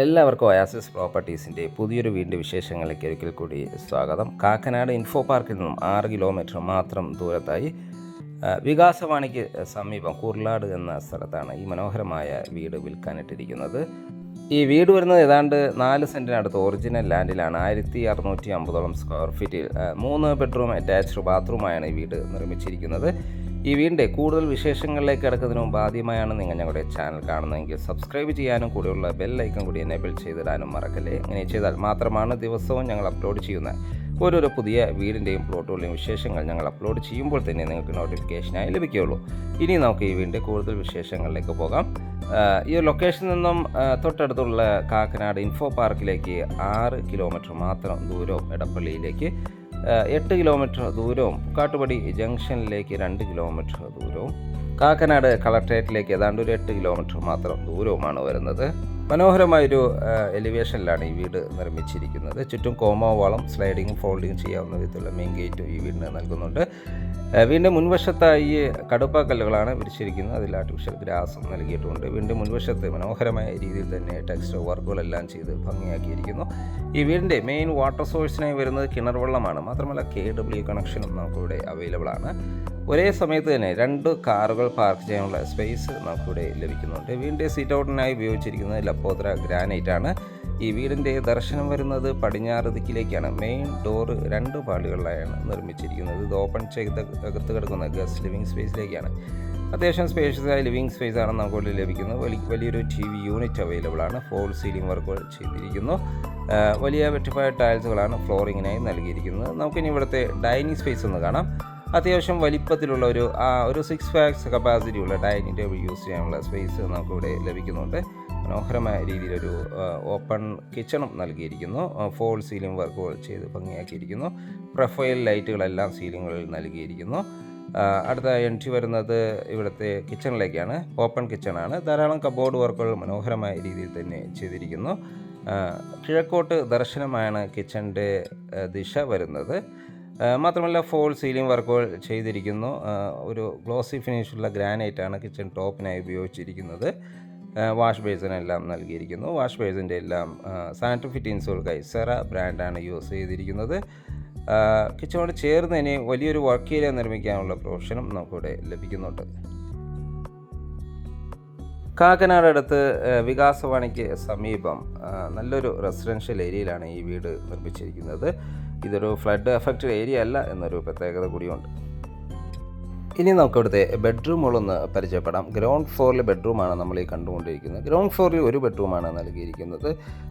എല്ലാവർക്കും ഒയാസിസ് പ്രോപ്പർട്ടീസിൻ്റെ പുതിയൊരു വീടിൻ്റെ വിശേഷങ്ങളിലേക്ക് ഒരിക്കൽ കൂടി സ്വാഗതം. കാക്കനാട് ഇൻഫോ പാർക്കിൽ നിന്നും 6 കിലോമീറ്റർ മാത്രം ദൂരത്തായി വികാസവാണിക്ക് സമീപം കുർലാട് എന്ന സ്ഥലത്താണ് ഈ മനോഹരമായ വീട് വിൽക്കാനിട്ടിരിക്കുന്നത്. ഈ വീട് വരുന്നത് ഏതാണ്ട് 4 സെൻറ്റിനടുത്ത് ഒറിജിനൽ ലാൻഡിലാണ്. 1650 സ്ക്വയർ ഫീറ്റിൽ 3 ബെഡ്റൂം അറ്റാച്ച്ഡ് ബാത്റൂമായാണ് ഈ വീട് നിർമ്മിച്ചിരിക്കുന്നത്. ഈ വീടിൻ്റെ കൂടുതൽ വിശേഷങ്ങളിലേക്ക് കിടക്കുന്നതിന് മുമ്പ് ആദ്യമായാണ് നിങ്ങൾ ഞങ്ങളുടെ ചാനൽ കാണുന്നതെങ്കിൽ സബ്സ്ക്രൈബ് ചെയ്യാനും കൂടിയുള്ള ബെൽ ഐക്കൺ കൂടി എനേബിൾ ചെയ്തിടാനും മറക്കല്ലേ. ഇങ്ങനെ ചെയ്താൽ മാത്രമാണ് ദിവസവും ഞങ്ങൾ അപ്ലോഡ് ചെയ്യുന്ന ഓരോരോ പുതിയ വീടിൻ്റെയും പ്ലോട്ടുകളുടെയും വിശേഷങ്ങൾ ഞങ്ങൾ അപ്ലോഡ് ചെയ്യുമ്പോൾ തന്നെ നിങ്ങൾക്ക് നോട്ടിഫിക്കേഷനായി ലഭിക്കുകയുള്ളൂ. ഇനി നമുക്ക് ഈ വീടിൻ്റെ കൂടുതൽ വിശേഷങ്ങളിലേക്ക് പോകാം. ഈ ലൊക്കേഷനിൽ നിന്നും തൊട്ടടുത്തുള്ള കാക്കനാട് ഇൻഫോ പാർക്കിലേക്ക് 6 കിലോമീറ്റർ മാത്രം ദൂരവും, എടപ്പള്ളിയിലേക്ക് 8 കിലോമീറ്റർ ദൂരവും, കാട്ടുപടി ജംഗ്ഷനിലേക്ക് 2 കിലോമീറ്റർ ദൂരവും, കാക്കനാട് കളക്ട്രേറ്റിലേക്ക് ഏതാണ്ട് ഒരു 8 കിലോമീറ്റർ മാത്രം ദൂരവുമാണ് വരുന്നത്. മനോഹരമായൊരു എലിവേഷനിലാണ് ഈ വീട് നിർമ്മിച്ചിരിക്കുന്നത്. ചുറ്റും കോമോ വാളം, സ്ലൈഡിങ്ങും ഫോൾഡിങ്ങും ചെയ്യാവുന്ന വിധത്തിലുള്ള മെയിൻ ഗേറ്റ് ഈ വീടിന് നൽകുന്നുണ്ട്. വീടിൻ്റെ മുൻവശത്തായി കടുപ്പാക്കല്ലുകളാണ് വിരിച്ചിരിക്കുന്നത്. അതിൽ ആർട്ടിഫിഷ്യൽ ഗ്രാസും നൽകിയിട്ടുണ്ട്. വീടിൻ്റെ മുൻവശത്ത് മനോഹരമായ രീതിയിൽ തന്നെ ടെക്സ്റ്റ് വർക്കുകളെല്ലാം ചെയ്ത് ഭംഗിയാക്കിയിരിക്കുന്നു. ഈ വീടിൻ്റെ മെയിൻ വാട്ടർ സോഴ്സിനായി വരുന്നത് കിണർ വെള്ളമാണ്. മാത്രമല്ല KW കണക്ഷനും നമുക്കിവിടെ അവൈലബിൾ ആണ്. ഒരേ സമയത്ത് തന്നെ 2 കാറുകൾ പാർക്ക് ചെയ്യാനുള്ള സ്പേസ് നമുക്കിവിടെ ലഭിക്കുന്നുണ്ട്. വീടിൻ്റെ സീറ്റ് ഔട്ടിനായി ഉപയോഗിച്ചിരിക്കുന്നത് ലപ്പോദ്ര ഗ്രാനൈറ്റ് ആണ്. ഈ വീടിൻ്റെ ദർശനം വരുന്നത് പടിഞ്ഞാറ് ദിക്കിലേക്കാണ്. മെയിൻ ഡോറ് 2 പാളികളിലായാണ് നിർമ്മിച്ചിരിക്കുന്നത്. ഇത് ഓപ്പൺ ചെയ്ത് അകത്ത് കിടക്കുന്ന ഗസ്റ്റ് ലിവിങ് സ്പേസിലേക്കാണ്. അത്യാവശ്യം സ്പേഷ്യസായ ലിവിങ് സ്പേസ് ആണ് നമുക്കിവിടെ ലഭിക്കുന്നത്. വലിയൊരു TV യൂണിറ്റ് അവൈലബിൾ ആണ്. ഫോൾ സീലിംഗ് വർക്കുകൾ ചെയ്തിരിക്കുന്നു. വലിയ വെട്ടിഫായ ടൈൽസുകളാണ് ഫ്ലോറിങ്ങിനായി നൽകിയിരിക്കുന്നത്. നമുക്കിനി ഇവിടുത്തെ ഡൈനിങ് സ്പേസ് ഒന്ന് കാണാം. അത്യാവശ്യം വലിപ്പത്തിലുള്ള ഒരു 6 പാക്സ് കപ്പാസിറ്റിയുള്ള ഡൈനിങ് ടേബിൾ യൂസ് ചെയ്യാനുള്ള സ്പേസ് നമുക്കിവിടെ ലഭിക്കുന്നുണ്ട്. മനോഹരമായ രീതിയിലൊരു ഓപ്പൺ കിച്ചണും നൽകിയിരിക്കുന്നു. ഫോൾ സീലിംഗ് വർക്കുകൾ ചെയ്ത് ഭംഗിയാക്കിയിരിക്കുന്നു. പ്രൊഫൈൽ ലൈറ്റുകളെല്ലാം സീലിങ്ങുകളിൽ നൽകിയിരിക്കുന്നു. അടുത്ത എൻട്രി വരുന്നത് ഇവിടുത്തെ കിച്ചണിലേക്കാണ്. ഓപ്പൺ കിച്ചണാണ്. ധാരാളം കബോർഡ് വർക്കുകൾ മനോഹരമായ രീതിയിൽ തന്നെ ചെയ്തിരിക്കുന്നു. കിഴക്കോട്ട് ദർശനമാണ് കിച്ചണിൻ്റെ ദിശ വരുന്നത്. മാത്രമല്ല ഫോൾ സീലിംഗ് വർക്കുകൾ ചെയ്തിരിക്കുന്നു. ഒരു ഗ്ലോസി ഫിനിഷുള്ള ഗ്രാനൈറ്റാണ് കിച്ചൺ ടോപ്പിനായി ഉപയോഗിച്ചിരിക്കുന്നത്. വാഷ് ബേസിനെല്ലാം നൽകിയിരിക്കുന്നു. വാഷ് ബേസിൻ്റെ എല്ലാം സാനിറ്ററി ഫിറ്റിങ്സുകൾക്കായി സെറ ബ്രാൻഡാണ് യൂസ് ചെയ്തിരിക്കുന്നത്. കിച്ചണോട് ചേർന്ന് ഇനി വലിയൊരു വർക്ക് ഏരിയ നിർമ്മിക്കാനുള്ള പ്രൊവിഷനും നമുക്കിവിടെ ലഭിക്കുന്നുണ്ട്. കാക്കനാട് അടുത്ത് വികാസവാണിക്ക് സമീപം നല്ലൊരു റെസിഡൻഷ്യൽ ഏരിയയിലാണ് ഈ വീട് നിർമ്മിച്ചിരിക്കുന്നത്. ഇതൊരു ഫ്ലഡ് എഫക്റ്റഡ് ഏരിയ അല്ല എന്നൊരു പ്രത്യേകത കൂടിയുണ്ട്. ഇനി നമുക്കിവിടുത്തെ ബെഡ്റൂമുകളൊന്ന് പരിചയപ്പെടാം. ഗ്രൗണ്ട് ഫ്ലോറിൽ ബെഡ്റൂമാണ് നമ്മൾ ഈ കണ്ടുകൊണ്ടിരിക്കുന്നത്. ഗ്രൗണ്ട് ഫ്ലോറിൽ ഒരു ബെഡ്റൂമാണ് നൽകിയിരിക്കുന്നത്.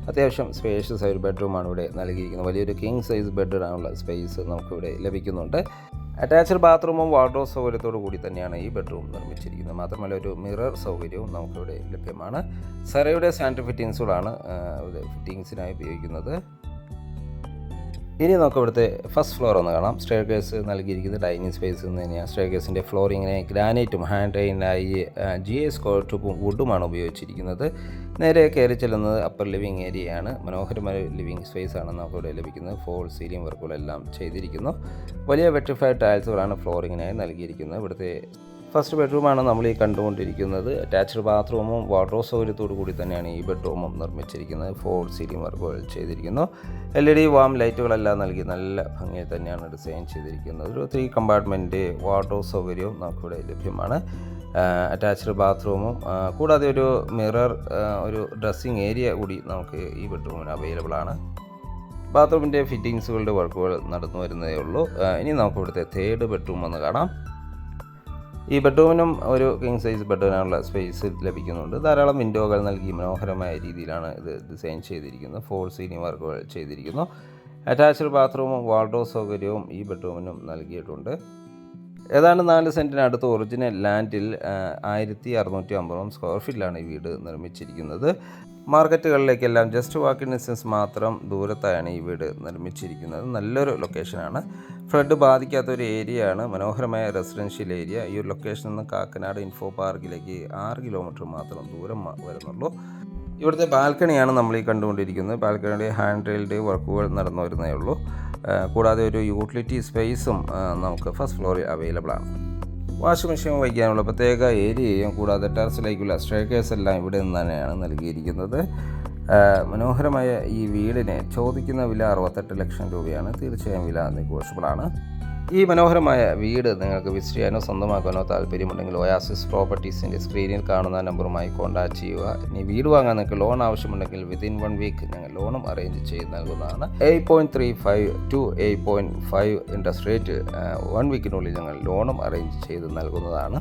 അത്യാവശ്യം സ്പേഷ്യസ് ആയ ഒരു ബെഡ്റൂമാണ് ഇവിടെ നൽകിയിരിക്കുന്നത്. വലിയൊരു കിങ് സൈസ് ബെഡിനുള്ള സ്പേസ് നമുക്കിവിടെ ലഭിക്കുന്നുണ്ട്. അറ്റാച്ച്ഡ് ബാത്റൂമും വാർഡ്രോബ് സൗകര്യത്തോടു കൂടി തന്നെയാണ് ഈ ബെഡ്റൂം നിർമ്മിച്ചിരിക്കുന്നത്. മാത്രമല്ല ഒരു മിറർ സൗകര്യവും നമുക്കിവിടെ ലഭ്യമാണ്. സെറയുടെ സാനിറ്ററി ഫിറ്റിങ്സുകളാണ് ഫിറ്റിങ്സിനായി ഉപയോഗിക്കുന്നത്. ഇനി നമുക്ക് ഇവിടുത്തെ ഫസ്റ്റ് ഫ്ലോർ ഒന്ന് കാണാം. സ്റ്റെയർ കേസ് നൽകിയിരിക്കുന്നത് ഡൈനിങ് സ്പേസ് തന്നെയാണ്. സ്റ്റെയർ കേസിൻ്റെ ഫ്ലോറിങ്ങിനെ ഗ്രാനൈറ്റും ഹാൻഡ് റെയിനായി GA സ്ക്വയർ വുഡുമാണ് ഉപയോഗിച്ചിരിക്കുന്നത്. നേരെ കയറി ചെല്ലുന്നത് അപ്പർ ലിവിങ് ഏരിയയാണ്. മനോഹരമായ ലിവിങ് സ്പേസ് ആണ് നമുക്കിവിടെ ലഭിക്കുന്നത്. ഫോൾ സീലിംഗ് വർക്കുകളെല്ലാം ചെയ്തിരിക്കുന്നു. വലിയ വെട്രിഫൈഡ് ടൈൽസുകളാണ് ഫ്ലോറിങ്ങിനായി നൽകിയിരിക്കുന്നത്. ഇവിടുത്തെ ഫസ്റ്റ് ബെഡ്റൂമാണ് നമ്മൾ ഈ കണ്ടുകൊണ്ടിരിക്കുന്നത്. അറ്റാച്ച്ഡ് ബാത്റൂമും വാർഡ്രോബ് സൗകര്യത്തോടു കൂടി തന്നെയാണ് ഈ ബെഡ്റൂമും നിർമ്മിച്ചിരിക്കുന്നത്. ഫോൾ സീലിംഗ് വർക്കുകൾ ചെയ്തിരിക്കുന്നു. LED വാം ലൈറ്റുകളെല്ലാം നൽകി നല്ല ഭംഗിയിൽ തന്നെയാണ് ഡിസൈൻ ചെയ്തിരിക്കുന്നത്. ഒരു 3 കമ്പാർട്ട്മെൻറ്റ് വാർഡ്രോബ് സൗകര്യവും നമുക്കിവിടെ ലഭ്യമാണ്. അറ്റാച്ച്ഡ് ബാത്റൂമും കൂടാതെ ഒരു മിറർ, ഒരു ഡ്രസ്സിങ് ഏരിയ കൂടി നമുക്ക് ഈ ബെഡ്റൂമിന് അവൈലബിൾ ആണ്. ബാത്റൂമിൻ്റെ ഫിറ്റിങ്സുകളുടെ വർക്കുകൾ നടന്നു വരുന്നതേ ഉള്ളൂ. ഇനി നമുക്ക് ഇവിടുത്തെ തേർഡ് ബെഡ്റൂം ഒന്ന് കാണാം. ഈ ബെഡ്റൂമിനും ഒരു കിങ് സൈസ് ബെഡിനുള്ള സ്പേസ് ലഭിക്കുന്നുണ്ട്. ധാരാളം വിൻഡോകൾ നൽകി മനോഹരമായ രീതിയിലാണ് ഇത് ഡിസൈൻ ചെയ്തിരിക്കുന്നത്. ഫോൾ സീലിംഗ് വർക്കുകൾ ചെയ്തിരിക്കുന്നു. അറ്റാച്ച്ഡ് ബാത്റൂമും വാർഡ്രോബ് സൗകര്യവും ഈ ബെഡ്റൂമിനും നൽകിയിട്ടുണ്ട്. ഏതാണ്ട് 4 സെൻറ്റിനടുത്ത് ഒറിജിനൽ ലാൻഡിൽ 1650 സ്ക്വയർ ഫീറ്റിലാണ് ഈ വീട് നിർമ്മിച്ചിരിക്കുന്നത്. മാർക്കറ്റുകളിലേക്കെല്ലാം ജസ്റ്റ് വാക്കിംഗ് ഡിസ്റ്റൻസ് മാത്രം ദൂരത്തായാണ് ഈ വീട് നിർമ്മിച്ചിരിക്കുന്നത്. നല്ലൊരു ലൊക്കേഷനാണ്. ഫ്ലഡ് ബാധിക്കാത്തൊരു ഏരിയയാണ്. മനോഹരമായ റെസിഡൻഷ്യൽ ഏരിയ. ഈ ഒരു ലൊക്കേഷനിൽ നിന്ന് കാക്കനാട് ഇൻഫോ പാർക്കിലേക്ക് 6 കിലോമീറ്റർ മാത്രം ദൂരം വരുന്നുള്ളൂ. ഇവിടുത്തെ ബാൽക്കണിയാണ് നമ്മൾ ഈ കണ്ടുകൊണ്ടിരിക്കുന്നത്. ബാൽക്കണിയുടെ ഹാൻഡ് റെയിൽഡ് വർക്കുകൾ നടന്നു വരുന്നേ ഉള്ളൂ. കൂടാതെ ഒരു യൂട്ടിലിറ്റി സ്പേസും നമുക്ക് ഫസ്റ്റ് ഫ്ലോറിൽ അവൈലബിൾ ആണ്. വാഷിംഗ് മെഷീൻ വയ്ക്കാനുള്ള പ്രത്യേക ഏരിയയും കൂടാതെ ടെറസിലേക്കുള്ള സ്റ്റെയർകേസ് എല്ലാം ഇവിടെ നിന്ന് തന്നെയാണ് നൽകിയിരിക്കുന്നത്. മനോഹരമായ ഈ വീടിന് ചോദിക്കുന്ന വില 68 ലക്ഷം രൂപയാണ്. തീർച്ചയായും വില നെഗോഷ്യബിളാണ്. ഈ മനോഹരമായ വീട് നിങ്ങൾക്ക് വിസിറ്റ് ചെയ്യാനോ സ്വന്തമാക്കാനോ താല്പര്യമുണ്ടെങ്കിൽ ഒയാസിസ് പ്രോപ്പർട്ടീസിൻ്റെ സ്ക്രീനിൽ കാണുന്ന നമ്പറുമായി കോൺടാക്റ്റ് ചെയ്യുക. ഇനി വീട് വാങ്ങാൻ നിങ്ങൾക്ക് ലോൺ ആവശ്യമുണ്ടെങ്കിൽ വിതിൻ 1 വീക്ക് ഞങ്ങൾ ലോണും അറേഞ്ച് ചെയ്ത് നൽകുന്നതാണ്. 8.35 to 8.5 ഇൻട്രസ്റ്റ് റേറ്റ് 1 വീക്കിനുള്ളിൽ ഞങ്ങൾ ലോണും അറേഞ്ച് ചെയ്ത് നൽകുന്നതാണ്.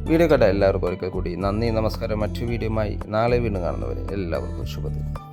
വീഡിയോ കണ്ട എല്ലാവർക്കും ഒരിക്കൽ കൂടി നന്ദി, നമസ്കാരം. മറ്റു വീഡിയോയുമായി നാളെ വീണ്ടും കാണുന്നവരെ എല്ലാവർക്കും ശുഭദിനം.